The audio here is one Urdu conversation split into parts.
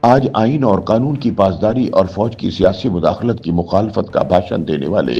آج آئین اور قانون کی پاسداری اور فوج کی سیاسی مداخلت کی مخالفت کا بھاشن دینے والے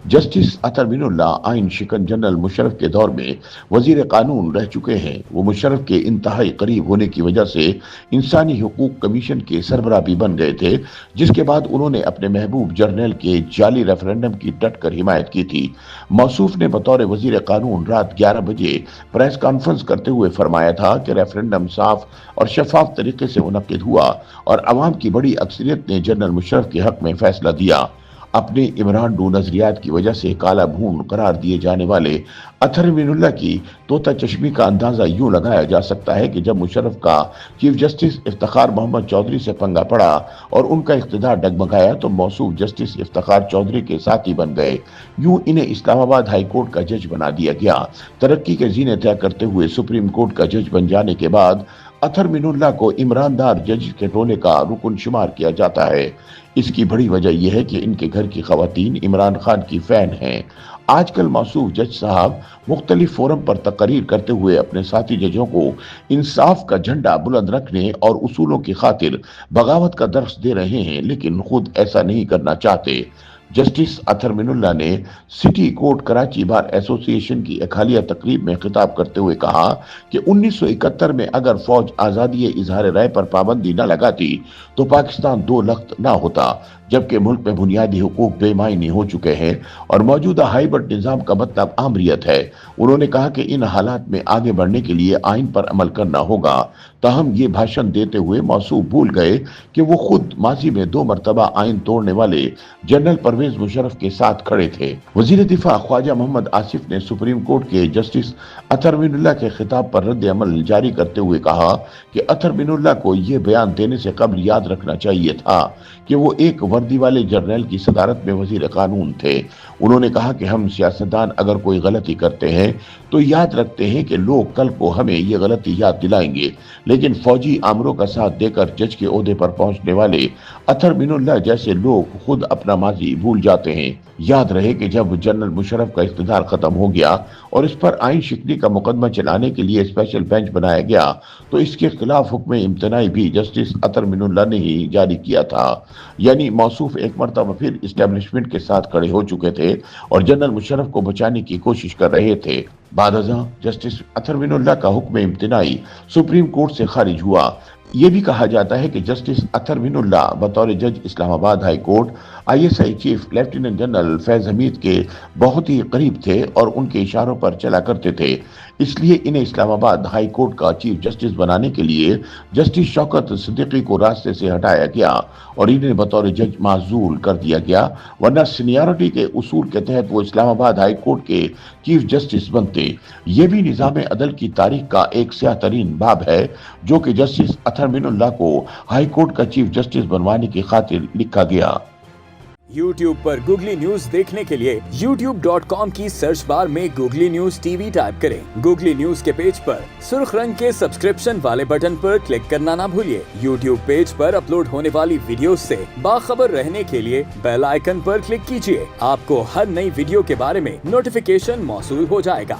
جسٹس اطہر من اللہ آئین شکن جنرل مشرف کے دور میں وزیر قانون رہ چکے ہیں۔ وہ مشرف کے انتہائی قریب ہونے کی وجہ سے انسانی حقوق کمیشن کے سربراہ بھی بن گئے تھے، جس کے بعد انہوں نے اپنے محبوب جرنیل کے جعلی ریفرنڈم کی ڈٹ کر حمایت کی تھی۔ موصوف نے بطور وزیر قانون رات 11 بجے پریس کانفرنس کرتے ہوئے فرمایا تھا کہ ریفرنڈم صاف اور شفاف طریقے سے منعقد ہوا اور عوام کی بڑی اکثریت نے جنرل مشرف کے حق میں فیصلہ دیا۔ اپنے عمران ڈو نظریات کی وجہ سے کالا بھون قرار دیے جانے والے اطہر من اللہ کی طوطا چشمی کا اندازہ یوں لگایا جا سکتا ہے کہ جب مشرف کا چیف جسٹس افتخار محمد چودھری سے پنگا پڑا اور ان کا اقتدار ڈگمگایا تو موصوف جسٹس افتخار چودھری کے ساتھی بن گئے۔ یوں انہیں اسلام آباد ہائی کورٹ کا جج بنا دیا گیا۔ ترقی کے زینے طے کرتے ہوئے سپریم کورٹ کا جج بن جانے کے بعد اطہر من اللہ کو عمراندار جج کے ٹولے کا رکن شمار کیا جاتا ہے۔ اس کی بڑی وجہ یہ ہے کہ ان کے گھر کی خواتین عمران خان کی فین ہیں۔ آج کل موصوف جج صاحب مختلف فورم پر تقریر کرتے ہوئے اپنے ساتھی ججوں کو انصاف کا جھنڈا بلند رکھنے اور اصولوں کی خاطر بغاوت کا درس دے رہے ہیں، لیکن خود ایسا نہیں کرنا چاہتے۔ جسٹس اطہر من اللہ نے سٹی کورٹ کراچی بار ایسوسی ایشن کی ایک حالیہ تقریب میں خطاب کرتے ہوئے کہا کہ 1971 میں اگر فوج آزادی اظہار رائے پر پابندی نہ لگاتی تو پاکستان دو لخت نہ ہوتا، جبکہ ملک میں بنیادی حقوق بے معنی ہو چکے ہیں اور موجودہ ہائیبرڈ نظام کا مطلب آمریت ہے۔ انہوں نے کہا کہ ان حالات میں آگے بڑھنے کے لیے آئین پر عمل کرنا ہوگا۔ تاہم یہ بھاشن دیتے ہوئے موصوف بھول گئے کہ وہ خود ماضی میں 2 مرتبہ آئین توڑنے والے جنرل پرویز مشرف کے ساتھ کھڑے تھے۔ وزیر دفاع خواجہ محمد آصف نے سپریم کورٹ کے جسٹس اطہر من اللہ کے خطاب پر رد عمل جاری کرتے ہوئے کہا کہ اطہر من اللہ کو یہ بیان دینے سے قبل یاد رکھنا چاہیے تھا کہ وہ ایک وردی والے جرنیل کی صدارت میں وزیر قانون تھے۔ انہوں نے کہا کہ ہم سیاستدان اگر کوئی غلطی کرتے ہیں تو یاد رکھتے ہیں کہ لوگ کل کو ہمیں یہ غلطی یاد دلائیں گے، لیکن فوجی آمروں کا ساتھ دے کر جج کے عہدے پر پہنچنے والے اطہر من اللہ جیسے لوگ خود اپنا ماضی بھول جاتے ہیں۔ یاد رہے کہ جب جنرل مشرف کا اقتدار ختم ہو گیا اور اس پر آئین شکنی کا مقدمہ چلانے کے لیے اسپیشل بینچ بنایا گیا تو اس کے خلاف حکم امتناعی بھی جسٹس اطہر من اللہ نے ہی جاری کیا تھا۔ یعنی موصوف ایک مرتبہ پھر اسٹیبلشمنٹ کے ساتھ کھڑے ہو چکے تھے اور جنرل مشرف کو بچانے کی کوشش کر رہے تھے۔ بعد ازاں جسٹس اطہر من اللہ کا حکم امتناعی سپریم کورٹ سے خارج ہوا۔ یہ بھی کہا جاتا ہے کہ جسٹس اطہر من اللہ بطور جج Islamabad high court ISI chief lieutenant general Faiz Hameed کے بہت ہی قریب تھے اور ان کے اشاروں پر چلا کرتے تھے، اس لیے انہیں اسلام آباد ہائی کورٹ کا چیف جسٹس بنانے کے لیے جسٹس شوکت صدیقی کو راستے سے ہٹایا گیا اور انہیں بطور جج معزول کر دیا گیا، ورنہ سینیارٹی کے اصول کے تحت وہ اسلام آباد ہائی کورٹ کے چیف جسٹس بنتے۔ یہ بھی نظام عدل کی تاریخ کا ایک سیاہ ترین باب ہے جو کہ جسٹس اطہر من اللہ کو ہائی کورٹ کا چیف جسٹس بنوانے کی خاطر لکھا گیا۔ YouTube پر گوگلی نیوز دیکھنے کے لیے youtube.com کی سرچ بار میں googly news T V type کریں۔ گوگلی نیوز کے پیج پر سرخ رنگ کے سبسکرپشن والے بٹن پر کلک کرنا نہ بھولیے۔ YouTube پیج پر اپلوڈ ہونے والی ویڈیوز سے باخبر رہنے کے لیے بیل آئیکن پر کلک کیجیے۔ آپ کو ہر نئی ویڈیو کے بارے میں نوٹیفیکیشن موصول ہو جائے گا۔